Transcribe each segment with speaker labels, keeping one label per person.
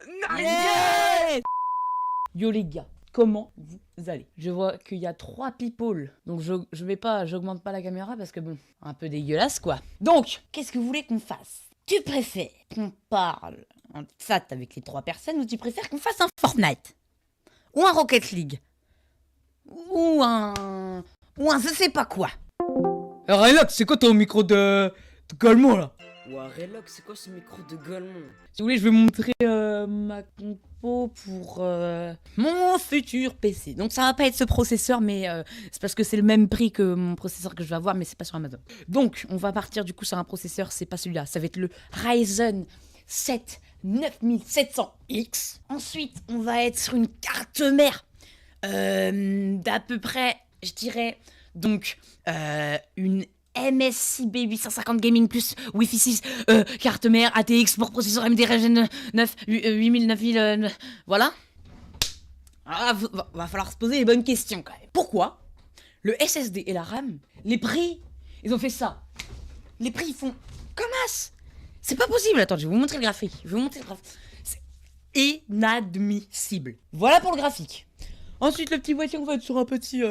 Speaker 1: Yeah. Yo les gars, comment vous allez? Je vois qu'il y a 3 people, donc j'augmente pas la caméra parce que bon, un peu dégueulasse quoi. Donc, qu'est-ce que vous voulez qu'on fasse? Tu préfères qu'on parle en chat avec les 3 personnes ou tu préfères qu'on fasse un Fortnite? Ou un Rocket League? Ou un je sais pas quoi? Relax, c'est quoi ton micro de Golemont là?
Speaker 2: Ouah, relax, c'est quoi ce micro de Golemont?
Speaker 1: Si vous voulez, je vais vous montrer ma compo pour mon futur PC. Donc ça va pas être ce processeur, mais c'est parce que c'est le même prix que mon processeur que je vais avoir, mais c'est pas sur Amazon. Donc on va partir du coup sur un processeur, c'est pas celui-là, ça va être le Ryzen 7 9700X. Ensuite, on va être sur une carte mère d'à peu près, je dirais, donc une MSI B850 Gaming plus Wi-Fi 6, carte mère, ATX pour processeur AMD Ryzen 9, 8000, 9000, voilà. Ah, va falloir se poser les bonnes questions quand même. Pourquoi le SSD et la RAM, les prix, ils ont fait ça? Les prix, ils font comme as. C'est pas possible. Attends, je vais vous montrer le graphique. C'est inadmissible. Voilà pour le graphique. Ensuite, le petit boîtier, on va être sur un petit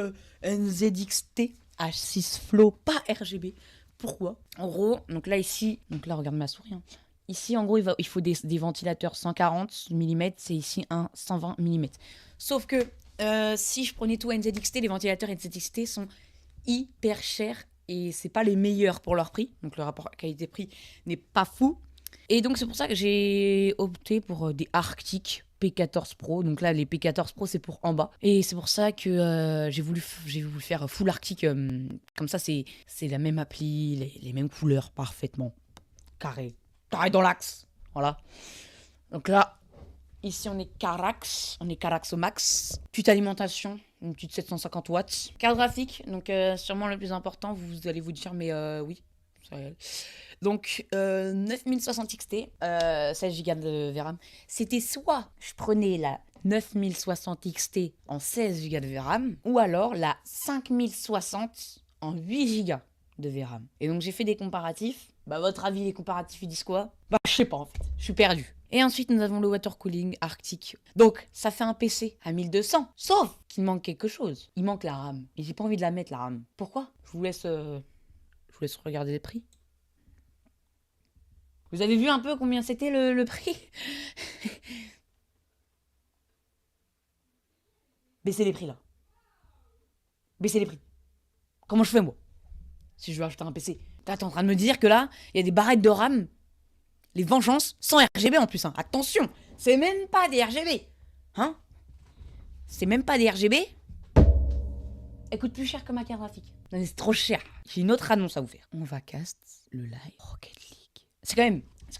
Speaker 1: NZXT H6 Flow, pas RGB. Pourquoi? En gros, donc là, regarde ma souris. Hein. Ici, en gros, il faut des ventilateurs 140 mm, c'est ici un 120 mm. Sauf que si je prenais tout NZXT, les ventilateurs NZXT sont hyper chers et c'est pas les meilleurs pour leur prix. Donc le rapport qualité-prix n'est pas fou. Et donc c'est pour ça que j'ai opté pour des Arctic P14 Pro. Donc là, les P14 Pro, c'est pour en bas. Et c'est pour ça que j'ai voulu faire full Arctic. Comme ça, c'est la même appli, les mêmes couleurs, parfaitement. Carré dans l'axe. Voilà. Donc là, ici, on est Carax au max. Petite alimentation, une petite 750 watts. Carte graphique, donc sûrement le plus important, vous allez vous dire, mais oui, c'est réel. Donc 9060 XT, 16 Go de VRAM. C'était soit je prenais la 9060 XT en 16 Go de VRAM, ou alors la 5060 en 8 Go de VRAM. Et donc j'ai fait des comparatifs. Bah votre avis, les comparatifs ils disent quoi? Bah je sais pas en fait, je suis perdu. Et ensuite nous avons le water cooling Arctic. Donc ça fait un PC à 1200. Sauf qu'il manque quelque chose. Il manque la RAM. Et j'ai pas envie de la mettre la RAM. Pourquoi? Je vous laisse regarder les prix. Vous avez vu un peu combien c'était le prix? Baissez les prix là. Baissez les prix. Comment je fais moi? Si je veux acheter un PC. T'es en train de me dire que là, il y a des barrettes de RAM. Les vengeances sans RGB en plus. Hein. Attention, c'est même pas des RGB. Hein? C'est même pas des RGB. Elle coûte plus cher que ma carte graphique. Non, c'est trop cher. J'ai une autre annonce à vous faire. On va cast le live Rocket League. C'est quand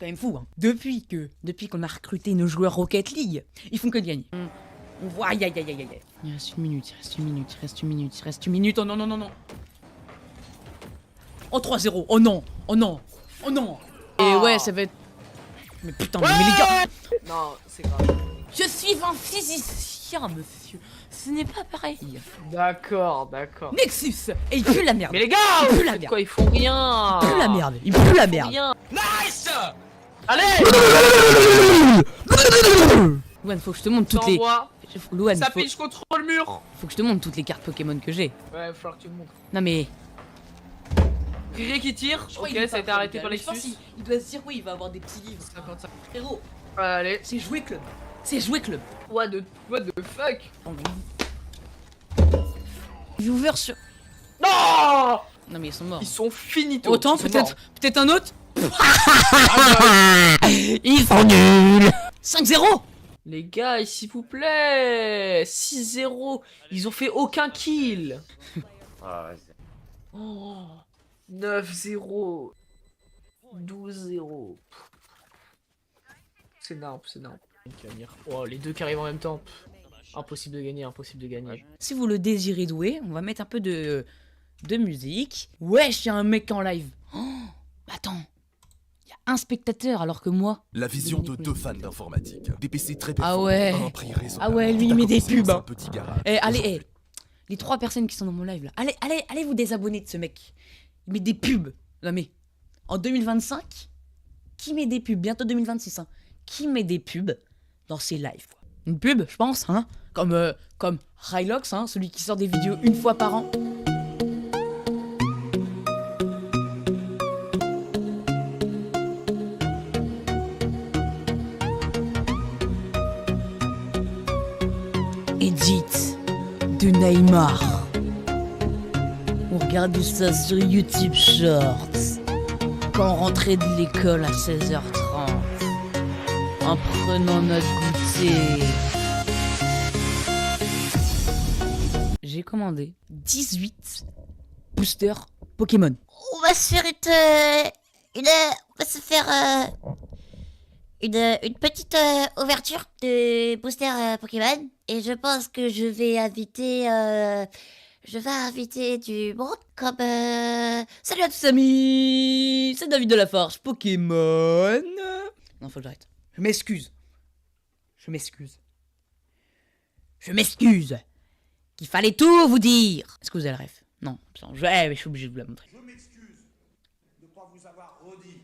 Speaker 1: même fou. Hein. Depuis qu'on a recruté nos joueurs Rocket League, ils font que de gagner. On voit, aïe. Il reste une minute. Oh non. Oh 3-0. Oh non. Et ouais, ça va être... Mais putain, mais les gars.
Speaker 2: Non, c'est grave.
Speaker 1: Je suis un physicien, monsieur. Ce n'est pas pareil.
Speaker 2: D'accord.
Speaker 1: Nexus. Et il pue la merde.
Speaker 2: Mais les gars,
Speaker 1: il pue la merde.
Speaker 2: Quoi, ils font rien.
Speaker 1: Il pue la merde. Il pue la merde.
Speaker 2: Rien.
Speaker 3: Nice!
Speaker 2: Allez.
Speaker 1: Louane, faut que je te montre toutes les... Louane,
Speaker 2: Ça piche contre le mur.
Speaker 1: faut que je te montre toutes les cartes Pokémon que j'ai.
Speaker 2: Ouais, il va falloir que tu me montres.
Speaker 1: Non mais...
Speaker 2: Riri qui tire. Ok, ça a été arrêté par Lexus.
Speaker 1: Il doit se dire oui, il va avoir des petits livres.
Speaker 2: 55.
Speaker 1: Frérot,
Speaker 2: Allez.
Speaker 1: c'est jouer club.
Speaker 2: What the fuck?
Speaker 1: Viewer sur...
Speaker 2: Non.
Speaker 1: Non mais ils sont morts.
Speaker 2: Ils sont finito.
Speaker 1: Autant
Speaker 2: Ils sont morts.
Speaker 1: peut-être un autre. Ils sont nuls. 5-0.
Speaker 2: Les gars, s'il vous plaît. 6-0. Ils ont fait aucun kill.
Speaker 3: Ah, vas-y.
Speaker 2: Oh, 9-0. 12-0. C'est énorme. Oh, les deux qui arrivent en même temps. Impossible de gagner.
Speaker 1: Si vous le désirez doué, on va mettre un peu de musique. Wesh, y a un mec en live. Oh, attends. Y a un spectateur alors que moi...
Speaker 4: La vision de 2 fans d'informatique. Des PC très
Speaker 1: Ah
Speaker 4: performants
Speaker 1: ouais.
Speaker 4: à un prix raisonnable.
Speaker 1: Ah ouais, lui il met des
Speaker 4: Commencer dans
Speaker 1: pubs.
Speaker 4: un
Speaker 1: Hein.
Speaker 4: petit garage.
Speaker 1: Allez, les 3 personnes qui sont dans mon live là. Allez vous désabonner de ce mec. Il met des pubs. Non mais, en 2025, qui met des pubs? Bientôt 2026, hein. Qui met des pubs dans ses lives, quoi. Une pub, je pense, hein, comme Rylox, hein, celui qui sort des vidéos une fois par an. Edit de Neymar. On regarde ça sur YouTube Shorts. Quand on rentrait de l'école à 16h30. En prenant notre goûter. J'ai commandé 18 boosters Pokémon.
Speaker 3: On va se faire une petite ouverture de booster Pokémon. Et je pense que je vais inviter du monde comme
Speaker 1: Salut à tous amis, c'est David de la Forge Pokémon. Non, faut que j'arrête. Je m'excuse. Qu'il fallait tout vous dire. Est-ce que vous avez le ref? Non, mais je suis obligé de vous la montrer.
Speaker 5: Je m'excuse de ne pas vous avoir redit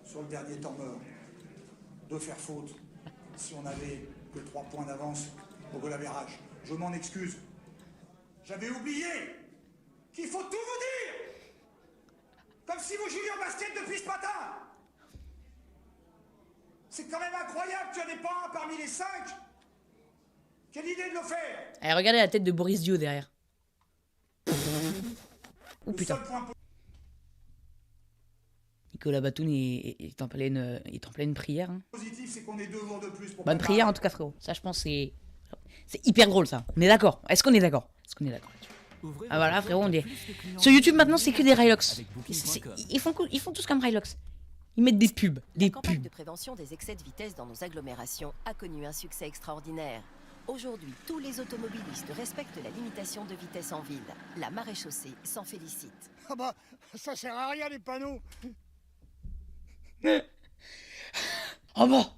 Speaker 5: sur le dernier temps mort, de faire faute si on n'avait que 3 points d'avance au goal average. Je m'en excuse. J'avais oublié qu'il faut tout vous dire. Comme si vous jouiez au basket depuis ce matin. C'est quand même incroyable qu'il n'y en ait pas un parmi les 5. Quelle idée de le faire.
Speaker 1: Allez, regardez la tête de Boris Dio derrière. Oh
Speaker 5: Le
Speaker 1: putain.
Speaker 5: seul point
Speaker 1: Nicolas Batum est en pleine prière. Hein.
Speaker 5: positif, c'est qu'on ait 2 jours de plus pour
Speaker 1: Bonne
Speaker 5: préparer.
Speaker 1: prière en tout cas, frérot. Ça, je pense, c'est hyper drôle, ça. On est d'accord? Est-ce qu'on est d'accord? là-dessus? Ah voilà, frérot, on est... Sur YouTube, maintenant, c'est que des Rylox. Ils font tous comme Rylox. Ils mettent des pubs.
Speaker 6: La campagne de prévention des excès de vitesse dans nos agglomérations a connu un succès extraordinaire. Aujourd'hui, tous les automobilistes respectent la limitation de vitesse en ville. La maréchaussée s'en félicite.
Speaker 5: Ah bah, ça sert à rien les panneaux.
Speaker 1: Oh bah,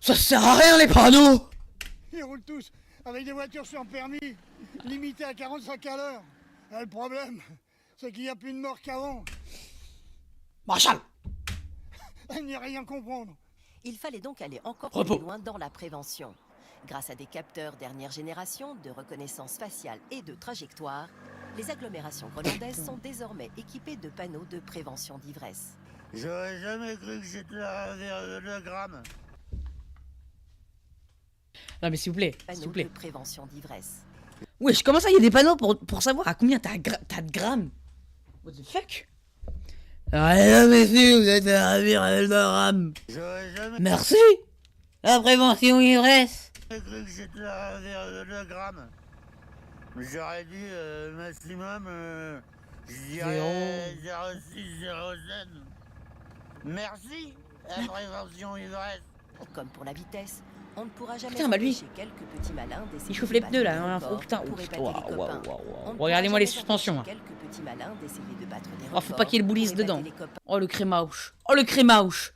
Speaker 1: ça sert à rien, les panneaux.
Speaker 5: Ils roulent tous avec des voitures sans permis, limitées à 45 à l'heure. Le problème, c'est qu'il n'y a plus de morts qu'avant.
Speaker 1: Marshall.
Speaker 5: Elle n'y a rien comprendre.
Speaker 6: Il fallait donc aller encore
Speaker 1: Repos.
Speaker 6: plus loin dans la prévention. Grâce à des capteurs dernière génération de reconnaissance faciale et de trajectoire, les agglomérations grolandaises sont désormais équipées de panneaux de prévention d'ivresse.
Speaker 5: J'aurais jamais cru que j'étais vers le gramme.
Speaker 1: Non mais s'il vous plaît, s'il
Speaker 6: Panneaux
Speaker 1: vous
Speaker 6: de
Speaker 1: plaît.
Speaker 6: prévention d'ivresse.
Speaker 1: Wesh, comment ça, il y a des panneaux pour savoir à combien t'as de grammes? What the fuck? Ah mais si, vous êtes à de grammes.
Speaker 5: J'aurais jamais
Speaker 1: Merci. La prévention ivresse.
Speaker 5: cru que j'étais vers le gramme. J'aurais dit maximum, je dirais 0,6, 0,7. Merci, la prévention ivresse.
Speaker 6: Comme pour la vitesse, on ne pourra jamais
Speaker 1: Putain, bah lui,
Speaker 6: empêcher quelques petits malins d'essayer
Speaker 1: il chauffe
Speaker 6: de
Speaker 1: les
Speaker 6: battre
Speaker 1: pneus
Speaker 6: des
Speaker 1: là. Hein.
Speaker 6: records
Speaker 1: Oh putain,
Speaker 6: pour épater
Speaker 1: waouh,
Speaker 6: les
Speaker 1: waouh,
Speaker 6: copains.
Speaker 1: waouh,
Speaker 6: On
Speaker 1: waouh.
Speaker 6: ne
Speaker 1: Regardez-moi les
Speaker 6: pourra jamais
Speaker 1: suspensions.
Speaker 6: empêcher quelques petits malins d'essayer de battre des
Speaker 1: Oh, faut pas
Speaker 6: records
Speaker 1: qu'il y ait le boulis
Speaker 6: pour épater
Speaker 1: dedans.
Speaker 6: les copains.
Speaker 1: Oh le crémauche. Oh le crémauche.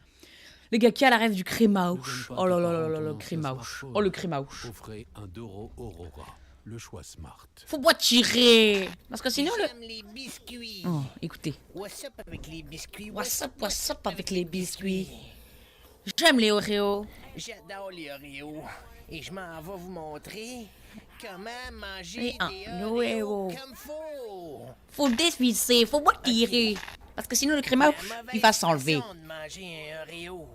Speaker 1: Les gars, qui a la rêve du crémauche? Oh là là là là, le crémauche. Oh le crémauche.
Speaker 7: Offrez un Doro Aurora, le choix smart.
Speaker 1: Faut pas tirer. Parce que sinon le...
Speaker 8: J'aime les biscuits.
Speaker 1: Oh, écoutez.
Speaker 8: What's up avec les biscuits?
Speaker 1: What's up avec les biscuits? J'aime les Oreos.
Speaker 8: J'adore les Oreos. Et je m'en vais vous montrer comment manger
Speaker 1: Et un
Speaker 8: des
Speaker 1: Oreo.
Speaker 8: Oreos comme faut.
Speaker 1: Faut dévisser, faut pas tirer. Parce que sinon le crémauche,
Speaker 8: La mauvaise
Speaker 1: il va s'enlever.
Speaker 8: façon de manger un Oreo.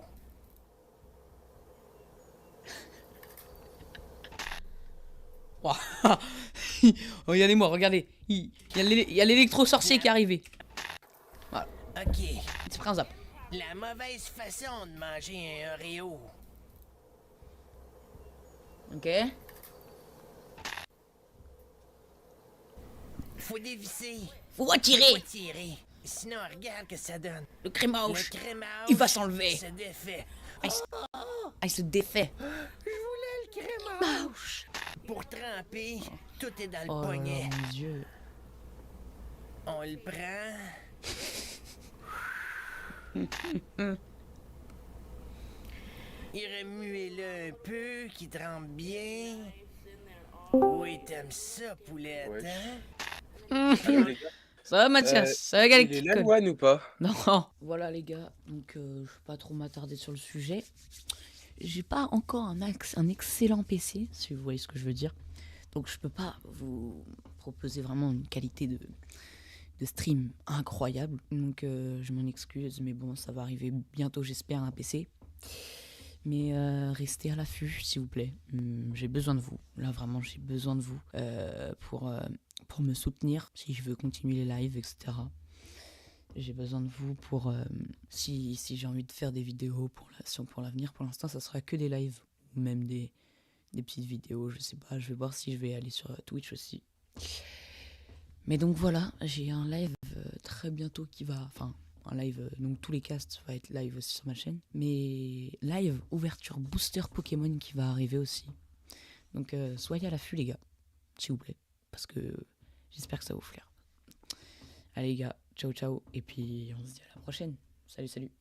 Speaker 1: Oh, regardez-moi, regardez. Il y a l'électro-sorcier qui est arrivé.
Speaker 8: Ok.
Speaker 1: Il se prend un zap.
Speaker 8: La mauvaise façon de manger un Oreo.
Speaker 1: Ok.
Speaker 8: Faut dévisser.
Speaker 1: Faut pas
Speaker 8: Faut
Speaker 1: tirer.
Speaker 8: tirer. Sinon, regarde que ça donne.
Speaker 1: Le crémauche,
Speaker 8: Le crémage
Speaker 1: il va s'enlever.
Speaker 8: se défait.
Speaker 1: il se défait.
Speaker 8: Je voulais le crémage. Pour tremper, tout est dans le
Speaker 1: Oh là là,
Speaker 8: poignet.
Speaker 1: mon Dieu.
Speaker 8: On le prend. Il remuez-le un peu, qu'il trempe bien. Oui, t'aimes ça, poulette, hein?
Speaker 1: Ça va Mathias? Ça va
Speaker 9: Il est
Speaker 1: Galactic?
Speaker 9: là, Loane, ou pas?
Speaker 1: Non. Voilà les gars, donc je vais pas trop m'attarder sur le sujet. j'ai pas encore un excellent PC, si vous voyez ce que je veux dire. Donc je peux pas vous proposer vraiment une qualité de stream incroyable. Donc je m'en excuse, mais bon, ça va arriver bientôt, j'espère, un PC. Mais restez à l'affût, s'il vous plaît. J'ai besoin de vous. Là, vraiment, j'ai besoin de vous pour me soutenir si je veux continuer les lives, etc. J'ai besoin de vous pour... si j'ai envie de faire des vidéos pour l'avenir, pour l'instant, ça sera que des lives. Ou même des petites vidéos, je sais pas. Je vais voir si je vais aller sur Twitch aussi. Mais donc voilà, j'ai un live très bientôt qui va... Enfin, un live, donc tous les casts vont être live aussi sur ma chaîne. Mais live, ouverture, booster Pokémon qui va arriver aussi. Donc soyez à l'affût les gars, s'il vous plaît. Parce que j'espère que ça va vous plaire. Allez les gars, ciao ciao. Et puis on se dit à la prochaine. Salut salut.